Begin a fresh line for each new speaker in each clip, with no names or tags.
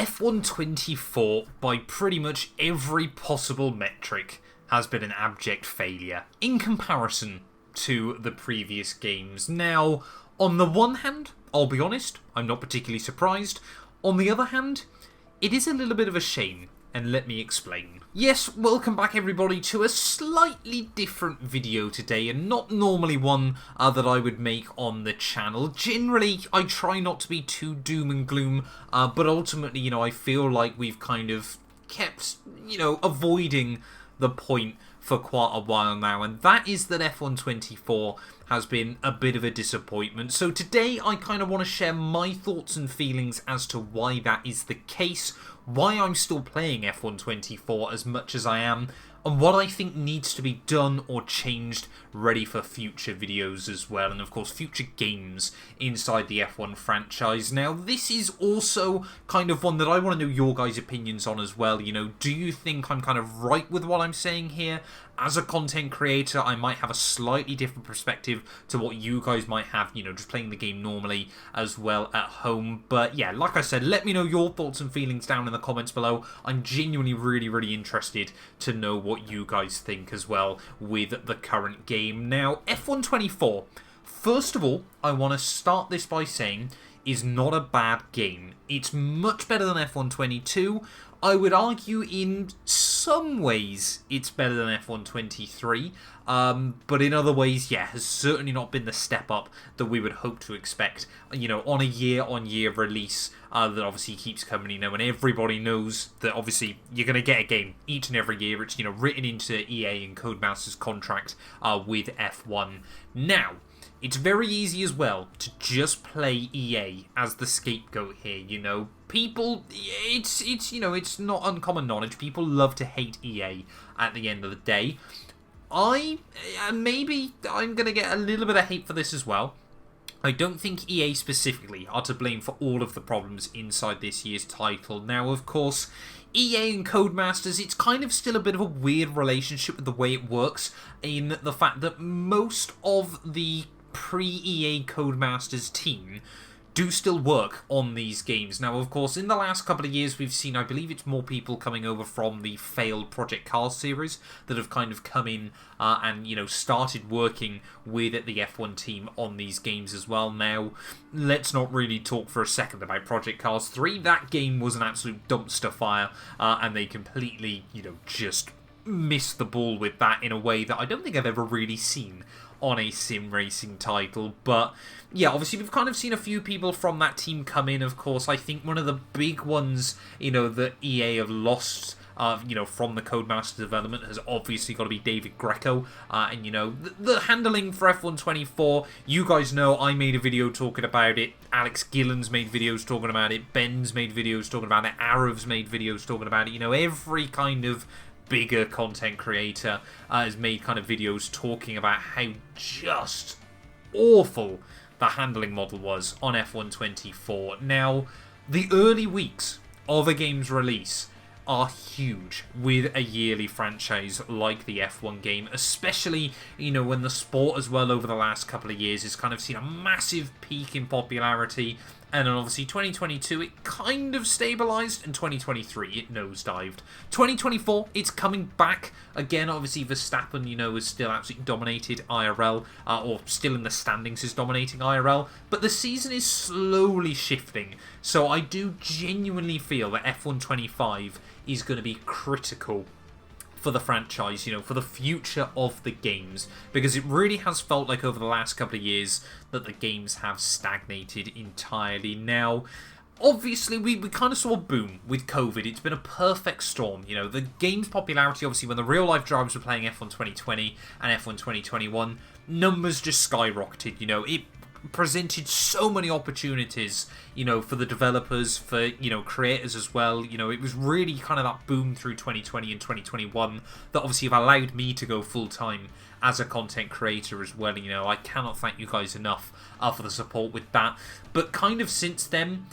F124, by pretty much every possible metric, has been an abject failure in comparison to the previous games. Now, on the one hand, I'll be honest, I'm not particularly surprised. On the other hand, it is a little bit of a shame, and let me explain. Yes, welcome back everybody to a slightly different video today, and not normally one that I would make on the channel. Generally, I try not to be too doom and gloom, but ultimately, I feel like we've kind of kept, avoiding the point for quite a while now, and that is that F124 has been a bit of a disappointment. So today I kind of want to share my thoughts and feelings as to why that is the case, why I'm still playing F124 as much as I am, and what I think needs to be done or changed ready for future videos as well, and of course future games inside the F1 franchise. Now this is also kind of one that I want to know your guys' opinions on as well. Do you think I'm kind of right with what I'm saying here? As a content creator, I might have a slightly different perspective to what you guys might have, just playing the game normally as well at home. But yeah, like I said, let me know your thoughts and feelings down in the comments below. I'm genuinely really interested to know what you guys think as well with the current game. Now, F124, first of all, I want to start this by saying, is not a bad game. It's much better than F122. I would argue in some ways it's better than F123, but in other ways, yeah, has certainly not been the step up that we would hope to expect, on a year-on-year release that obviously keeps coming, and everybody knows that obviously you're going to get a game each and every year. It's, written into EA and Codemasters' contract with F1. Now, it's very easy as well to just play EA as the scapegoat here, People, it's not uncommon knowledge. People love to hate EA at the end of the day. Maybe I'm going to get a little bit of hate for this as well. I don't think EA specifically are to blame for all of the problems inside this year's title. Now, of course, EA and Codemasters, it's kind of still a bit of a weird relationship with the way it works, in the fact that most of the pre-EA Codemasters team do still work on these games. Now, of course, in the last couple of years, we've seen, I believe it's more people coming over from the failed Project Cars series that have kind of come in and, started working with the F1 team on these games as well. Now, let's not really talk for a second about Project Cars 3. That game was an absolute dumpster fire, and they completely, just missed the ball with that in a way that I don't think I've ever really seen on a sim racing title. But yeah, obviously we've kind of seen a few people from that team come in. Of course, I think one of the big ones, that EA have lost, from the Codemaster development has obviously got to be David Greco. And, the handling for F124, you guys know I made a video talking about it. Alex Gillen's made videos talking about it. Ben's made videos talking about it. Arav's made videos talking about it. Every kind of bigger content creator has made kind of videos talking about how just awful the handling model was on F124. Now, the early weeks of a game's release are huge with a yearly franchise like the F1 game, especially, when the sport as well over the last couple of years has kind of seen a massive peak in popularity. And then obviously 2022, it kind of stabilised, and 2023, it nosedived. 2024, it's coming back again. Obviously, Verstappen, is still absolutely dominated IRL, or still in the standings is dominating IRL. But the season is slowly shifting. So I do genuinely feel that F125 is going to be critical for the franchise, for the future of the games, because it really has felt like over the last couple of years that the games have stagnated entirely. Now, obviously, we kind of saw a boom with COVID. It's been a perfect storm. The game's popularity, obviously, when the real-life drivers were playing F1 2020 and F1 2021, numbers just skyrocketed. It presented so many opportunities, for the developers, for, creators as well. It was really kind of that boom through 2020 and 2021 that obviously have allowed me to go full-time as a content creator as well. I cannot thank you guys enough for the support with that. But kind of since then,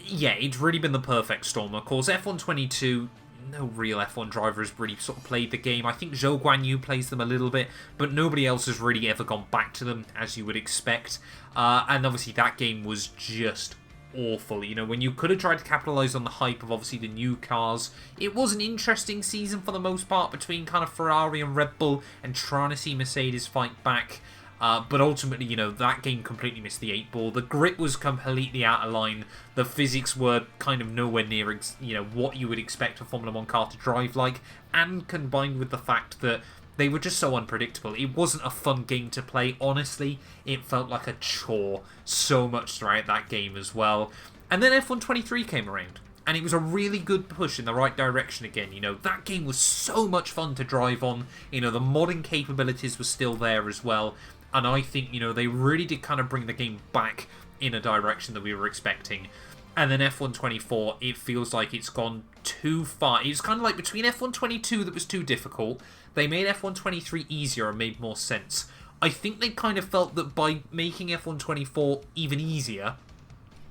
yeah, it's really been the perfect storm. Of course, F122, no real F1 driver has really sort of played the game. I think Zhou Guanyu plays them a little bit, but nobody else has really ever gone back to them, as you would expect. And obviously that game was just awful. You know, when you could have tried to capitalise on the hype of obviously the new cars, it was an interesting season for the most part between kind of Ferrari and Red Bull and trying to see Mercedes fight back. But ultimately, you know, that game completely missed the 8-ball. The grit was completely out of line. The physics were kind of nowhere near, you know, what you would expect a Formula 1 car to drive like. And combined with the fact that they were just so unpredictable. It wasn't a fun game to play. Honestly, it felt like a chore so much throughout that game as well. And then F123 came around. And it was a really good push in the right direction again. You know, that game was so much fun to drive on. You know, the modding capabilities were still there as well. And I think, you know, they really did kind of bring the game back in a direction that we were expecting. And then F124, it feels like it's gone too far. It's kind of like between F122 that was too difficult, they made F123 easier and made more sense. I think they kind of felt that by making F124 even easier,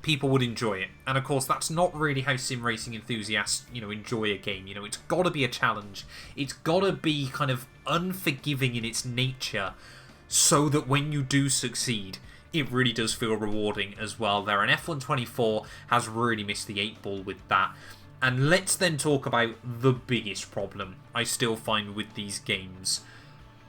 people would enjoy it. And of course, that's not really how sim racing enthusiasts, you know, enjoy a game. You know, it's got to be a challenge. It's got to be kind of unforgiving in its nature, so that when you do succeed, it really does feel rewarding as well there. And F124 has really missed the 8-ball with that. And let's then talk about the biggest problem I still find with these games.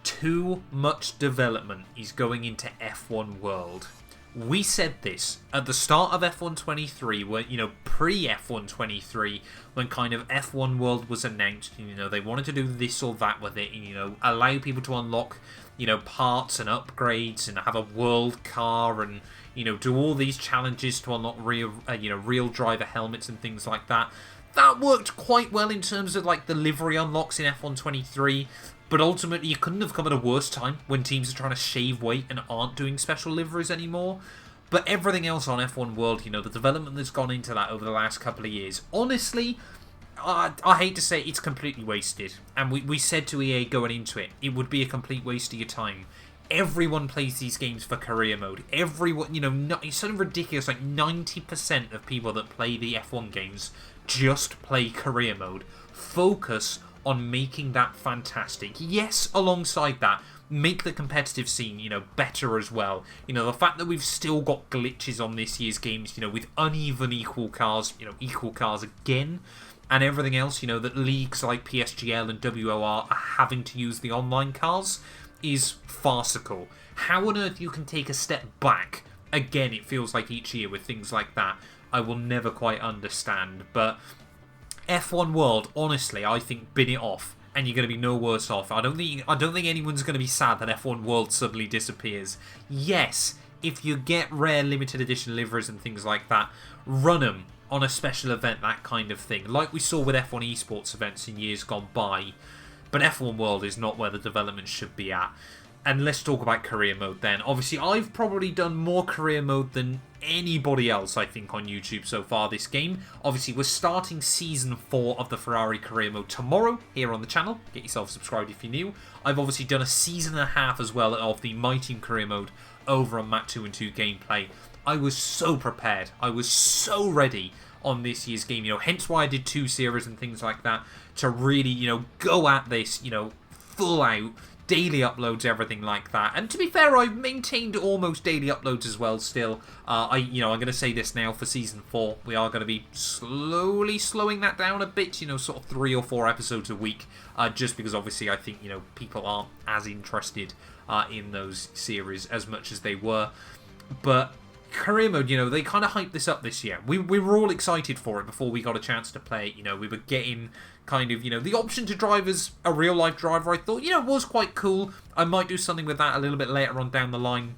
Too much development is going into F1 World. We said this at the start of F123, when, you know, pre-F123, when kind of F1 World was announced, you know, they wanted to do this or that with it, and, you know, allow people to unlock, you know, parts and upgrades and have a world car and, you know, do all these challenges to unlock real, you know, real driver helmets and things like that. That worked quite well in terms of, like, the livery unlocks in F123, but ultimately you couldn't have come at a worse time when teams are trying to shave weight and aren't doing special liveries anymore. But everything else on F1 World, you know, the development that's gone into that over the last couple of years, honestly, I hate to say it's completely wasted. And we said to EA going into it, it would be a complete waste of your time. Everyone plays these games for career mode. Everyone, you know, it's sort of ridiculous, like 90% of people that play the F1 games just play career mode. Focus on making that fantastic. Yes, alongside that, make the competitive scene, you know, better as well. You know, the fact that we've still got glitches on this year's games, you know, with uneven equal cars, you know, equal cars again, and everything else, you know, that leagues like PSGL and WOR are having to use the online cars is farcical. How on earth you can take a step back, again, it feels like each year with things like that, I will never quite understand. But F1 World, honestly, I think bin it off, and you're going to be no worse off. I don't think anyone's going to be sad that F1 World suddenly disappears. Yes, if you get rare limited edition liveries and things like that, run them on a special event, that kind of thing, like we saw with F1 esports events in years gone by. But F1 World is not where the development should be at. And let's talk about career mode then. Obviously, I've probably done more career mode than anybody else, I think, on YouTube so far this game. Obviously, we're starting Season 4 of the Ferrari career mode tomorrow here on the channel. Get yourself subscribed if you're new. I've obviously done a season and a half as well of the My Team career mode over on Mat 2 and 2 gameplay. I was so prepared. I was so ready on this year's game, you know, hence why I did 2 series and things like that, to really, you know, go at this, you know, full out, daily uploads, everything like that. And to be fair, I've maintained almost daily uploads as well still. I'm going to say this now for Season 4, we are going to be slowly slowing that down a bit, you know, sort of 3 or 4 episodes a week, just because obviously I think, you know, people aren't as interested in those series as much as they were. But career mode, you know, they kind of hyped this up this year. We were all excited for it before we got a chance to play it. You know, we were getting kind of, you know, the option to drive as a real life driver, I thought, you know, was quite cool. I might do something with that a little bit later on down the line.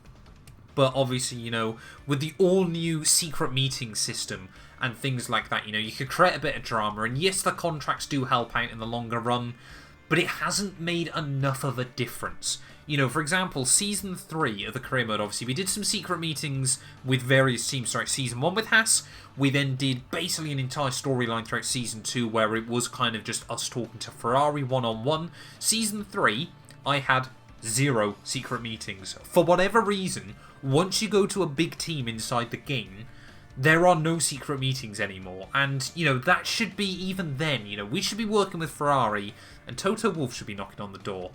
But obviously, you know, with the all new secret meeting system and things like that, you know, you could create a bit of drama. And yes, the contracts do help out in the longer run, but it hasn't made enough of a difference. You know, for example, Season 3 of the career mode, obviously, we did some secret meetings with various teams throughout Season 1 with Haas. We then did basically an entire storyline throughout Season 2 where it was kind of just us talking to Ferrari one-on-one. Season 3, I had 0 secret meetings. For whatever reason, once you go to a big team inside the game, there are no secret meetings anymore. And, you know, that should be, even then, you know, we should be working with Ferrari, and Toto Wolff should be knocking on the door.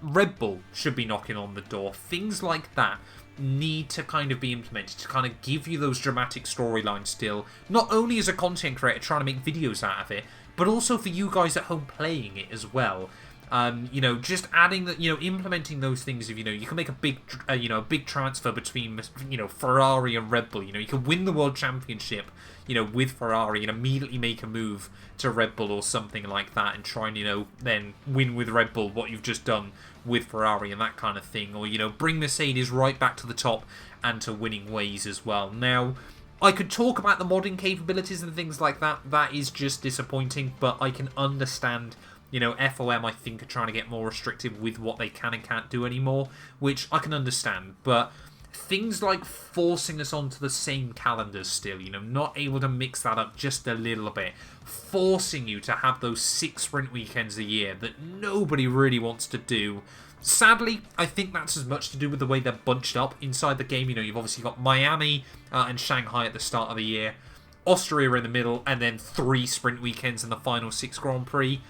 Red Bull should be knocking on the door. Things like that. need to kind of be implemented to kind of give you those dramatic storylines still, not only as a content creator trying to make videos out of it, but also for you guys at home playing it as well. Just adding that, implementing those things of, you can make a big transfer between, Ferrari and Red Bull. You can win the World Championship, with Ferrari and immediately make a move to Red Bull or something like that and try and, then win with Red Bull what you've just done with Ferrari and that kind of thing. Or, bring Mercedes right back to the top and to winning ways as well. Now, I could talk about the modding capabilities and things like that. That is just disappointing, but I can understand. FOM, I think, are trying to get more restrictive with what they can and can't do anymore, which I can understand. But things like forcing us onto the same calendars still, not able to mix that up just a little bit, forcing you to have those 6 sprint weekends a year that nobody really wants to do. Sadly, I think that's as much to do with the way they're bunched up inside the game. You've obviously got Miami and Shanghai at the start of the year, Austria in the middle, and then 3 sprint weekends in the final 6 Grand Prix.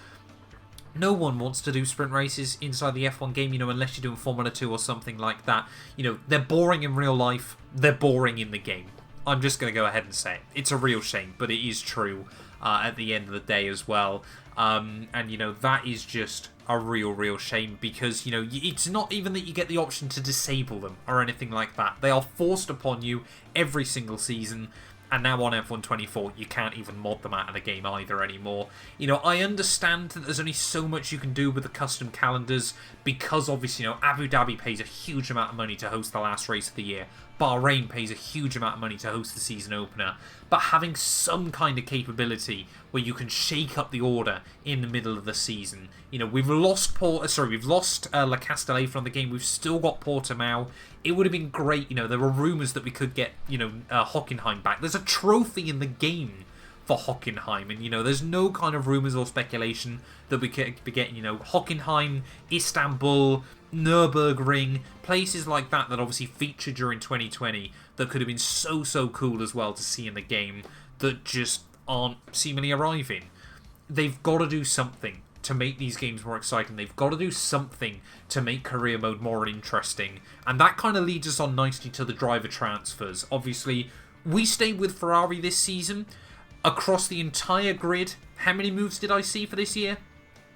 No one wants to do sprint races inside the F1 game, unless you're doing Formula 2 or something like that. They're boring in real life. They're boring in the game. I'm just going to go ahead and say it. It's a real shame, but it is true at the end of the day as well. That is just a real shame because, it's not even that you get the option to disable them or anything like that. They are forced upon you every single season. And now on F124, you can't even mod them out of the game either anymore. I understand that there's only so much you can do with the custom calendars because obviously, Abu Dhabi pays a huge amount of money to host the last race of the year. Bahrain pays a huge amount of money to host the season opener. But having some kind of capability where you can shake up the order in the middle of the season. We've lost La Castellet from the game. We've still got Portimao. It would have been great. There were rumours that we could get, Hockenheim back. There's a trophy in the game for Hockenheim. And, there's no kind of rumours or speculation that we could be getting, Hockenheim, Istanbul, Nürburgring, places like that obviously featured during 2020 that could have been so cool as well to see in the game that just aren't seemingly arriving. They've got to do something to make these games more exciting. They've got to do something to make career mode more interesting. And that kind of leads us on nicely to the driver transfers. Obviously, we stayed with Ferrari this season. Across the entire grid, how many moves did I see for this year?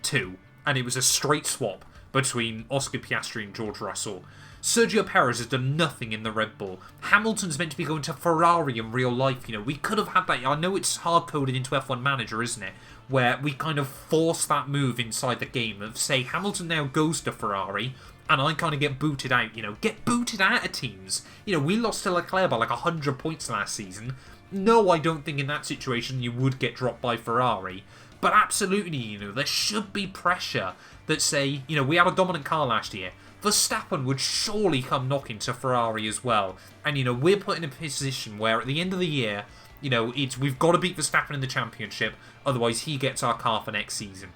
2. And it was a straight swap between Oscar Piastri and George Russell. Sergio Perez has done nothing in the Red Bull. Hamilton's meant to be going to Ferrari in real life. We could have had that. I know it's hard-coded into F1 Manager, isn't it? Where we kind of force that move inside the game of, say, Hamilton now goes to Ferrari, and I kind of get booted out, Get booted out of teams. We lost to Leclerc by like 100 points last season. No, I don't think in that situation you would get dropped by Ferrari. But absolutely, there should be pressure that say, we had a dominant car last year. Verstappen would surely come knocking to Ferrari as well. And, we're put in a position where at the end of the year, we've got to beat Verstappen in the championship, otherwise he gets our car for next season.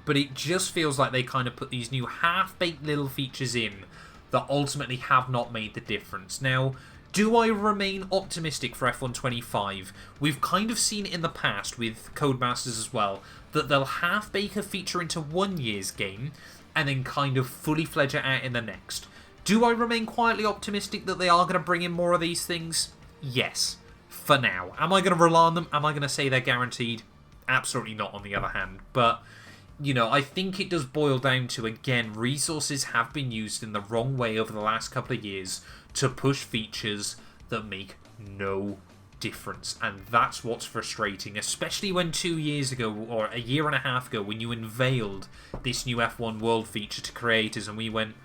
But it just feels like they kind of put these new half-baked little features in that ultimately have not made the difference. Now, do I remain optimistic for F125? We've kind of seen it in the past with Codemasters as well, that they'll half-bake a feature into one year's game and then kind of fully fledge it out in the next. Do I remain quietly optimistic that they are going to bring in more of these things? Yes. For now. Am I going to rely on them? Am I going to say they're guaranteed? Absolutely not, on the other hand. But, I think it does boil down to, again, resources have been used in the wrong way over the last couple of years to push features that make no difference. And that's what's frustrating, especially when 2 years ago, or a year and a half ago, when you unveiled this new F1 World feature to creators and we went,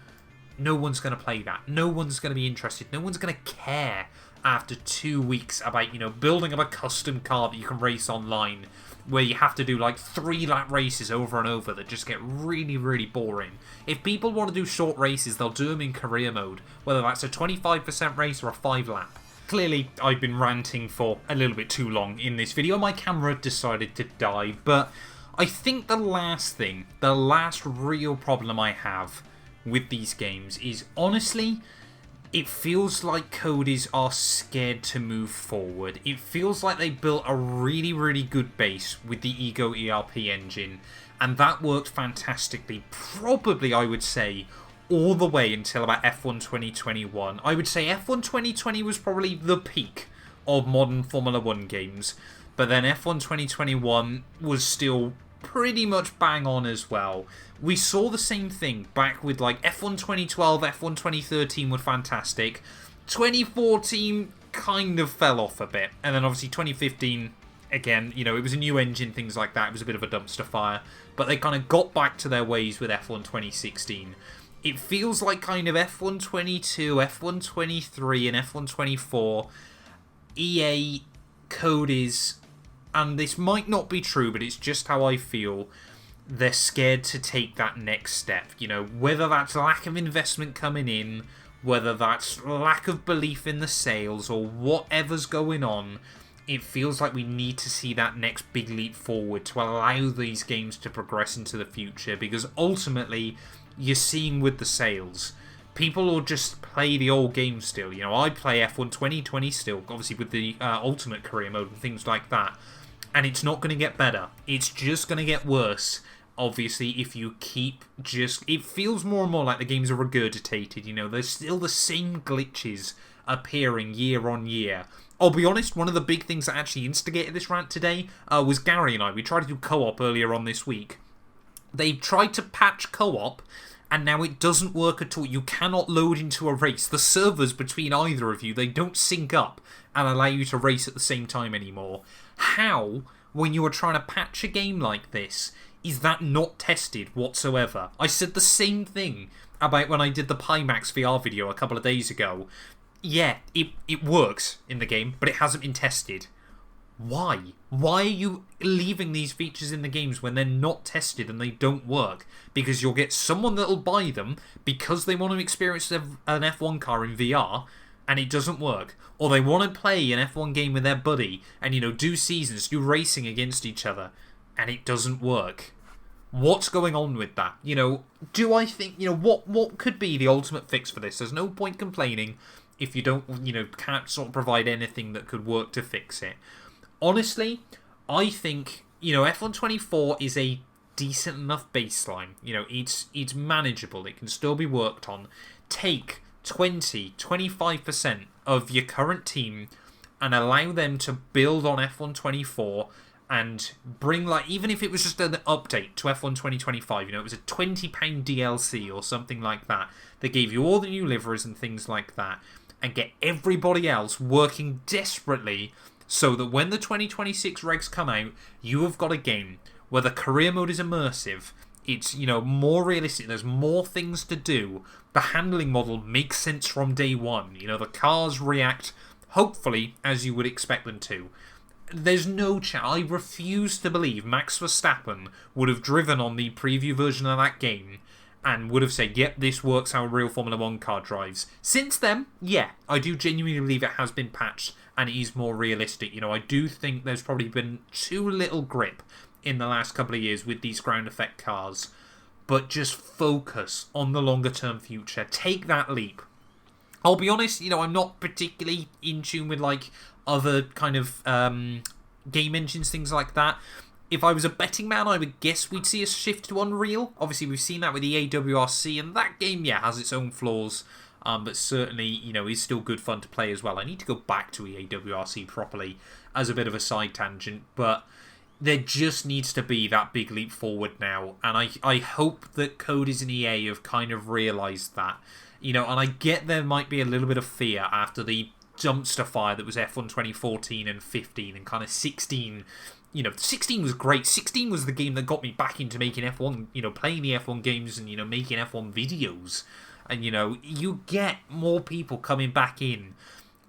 no one's going to play that. No one's going to be interested. No one's going to care after 2 weeks about, building up a custom car that you can race online where you have to do like 3-lap races over and over that just get really boring. If people want to do short races, they'll do them in career mode, whether that's a 25% race or a 5-lap. Clearly, I've been ranting for a little bit too long in this video. My camera decided to die, but I think the last real problem I have with these games is, honestly, it feels like coders are scared to move forward. It feels like they built a really good base with the Ego ERP engine, and that worked fantastically. Probably, I would say, all the way until about F1 2021. I would say F1 2020 was probably the peak of modern Formula 1 games, but then F1 2021 was still pretty much bang on as well. We saw the same thing back with like F1 2012, F1 2013 were fantastic. 2014 kind of fell off a bit, and then obviously 2015, again, you know, it was a new engine, things like that. It was a bit of a dumpster fire, but they kind of got back to their ways with F1 2016. It feels like kind of F1 22, F1 23, and F1 24. EA code is, and this might not be true, but it's just how I feel, they're scared to take that next step. You know, whether that's lack of investment coming in, whether that's lack of belief in the sales, or whatever's going on, it feels like we need to see that next big leap forward to allow these games to progress into the future, because ultimately, you're seeing with the sales, people will just play the old games still. You know, I play F1 2020 still, obviously with the Ultimate Career Mode and things like that, and it's not going to get better. It's just going to get worse, obviously, if you keep just... It feels more and more like the games are regurgitated, you know, there's still the same glitches appearing year on year. I'll be honest, one of the big things that actually instigated this rant today was Gary and I. We tried to do co-op earlier on this week. They tried to patch co-op, and now it doesn't work at all. You cannot load into a race. The servers between either of you, they don't sync up and allow you to race at the same time anymore. How, when you are trying to patch a game like this, is that not tested whatsoever? I said the same thing about when I did the Pimax VR video a couple of days ago. Yeah, it works in the game, but it hasn't been tested. Why? Why are you leaving these features in the games when they're not tested and they don't work? Because you'll get someone that'll buy them because they want to experience an F1 car in VR and it doesn't work. Or they want to play an F1 game with their buddy and, you know, do seasons, do racing against each other, and it doesn't work. What's going on with that? You know, do I think, you know, what could be the ultimate fix for this? There's no point complaining if you don't, you know, can't sort of provide anything that could work to fix it. Honestly, I think, you know, F1 24 is a decent enough baseline. You know, it's manageable. It can still be worked on. Take 20, 25% of your current team and allow them to build on F1 24 and bring, like, even if it was just an update to F1 2025, you know, it was a £20 DLC or something like that, that gave you all the new liveries and things like that, and get everybody else working desperately so that when the 2026 regs come out, you have got a game where the career mode is immersive, it's, you know, more realistic, there's more things to do, the handling model makes sense from day one, you know, the cars react, hopefully, as you would expect them to. There's no chance. I refuse to believe Max Verstappen would have driven on the preview version of that game and would have said, yep, this works how a real Formula 1 car drives. Since then, yeah, I do genuinely believe it has been patched and it is more realistic. You know, I do think there's probably been too little grip in the last couple of years with these ground effect cars. But just focus on the longer term future. Take that leap. I'll be honest, you know, I'm not particularly in tune with, like, other kind of game engines, things like that. If I was a betting man, I would guess we'd see a shift to Unreal. Obviously, we've seen that with the AWRC, and that game, yeah, has its own flaws, but certainly, you know, is still good fun to play as well. I need to go back to AWRC properly as a bit of a side tangent, but there just needs to be that big leap forward now, and I hope that Coders and EA have kind of realised that. You know, and I get there might be a little bit of fear after the dumpster fire that was F1 2014 and 15 and kind of 16. You know, 16 was great. 16 was the game that got me back into making F1, you know, playing the F1 games and, you know, making F1 videos. And, you know, you get more people coming back in.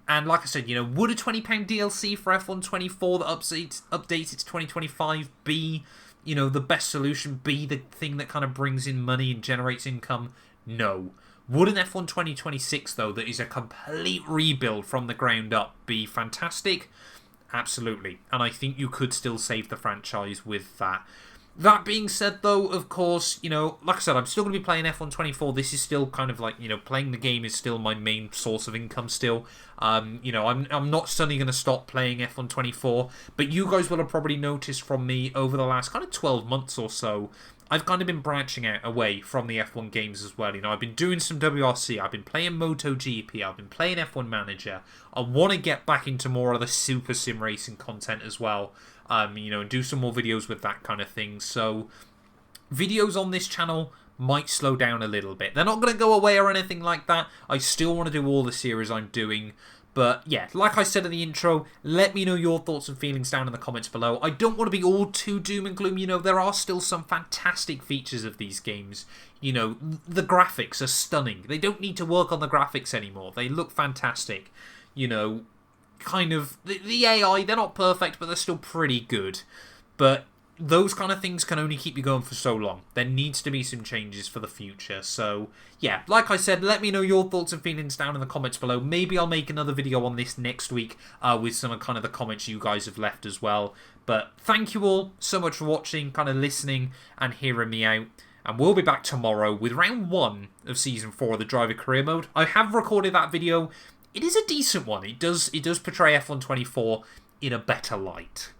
And like I said, you know, would a £20 DLC for F1 24 that updates it to 2025 be, you know, the best solution, be the thing that kind of brings in money and generates income? No. Would an F1 2026, though, that is a complete rebuild from the ground up, be fantastic? Absolutely. And I think you could still save the franchise with that. That being said, though, of course, you know, like I said, I'm still going to be playing F124. This is still kind of like, you know, playing the game is still my main source of income still. You know, I'm not suddenly going to stop playing F124, but you guys will have probably noticed from me over the last kind of 12 months or so, I've kind of been branching out away from the F1 games as well. You know, I've been doing some WRC, I've been playing MotoGP, I've been playing F1 Manager. I want to get back into more of the Super Sim racing content as well. You know, and do some more videos with that kind of thing. So, videos on this channel might slow down a little bit. They're not going to go away or anything like that. I still want to do all the series I'm doing. But yeah, like I said in the intro, let me know your thoughts and feelings down in the comments below. I don't want to be all too doom and gloom. You know, there are still some fantastic features of these games. You know, the graphics are stunning. They don't need to work on the graphics anymore. They look fantastic. You know, kind of the AI, they're not perfect, but they're still pretty good. But those kind of things can only keep you going for so long. There needs to be some changes for the future. So yeah, like I said, let me know your thoughts and feelings down in the comments below. Maybe I'll make another video on this next week with some of kind of the comments you guys have left as well. But thank you all so much for watching, kind of listening and hearing me out. And we'll be back tomorrow with round 1 of Season 4 of the Driver Career Mode. I have recorded that video. It is a decent one. It does portray F124 in a better light.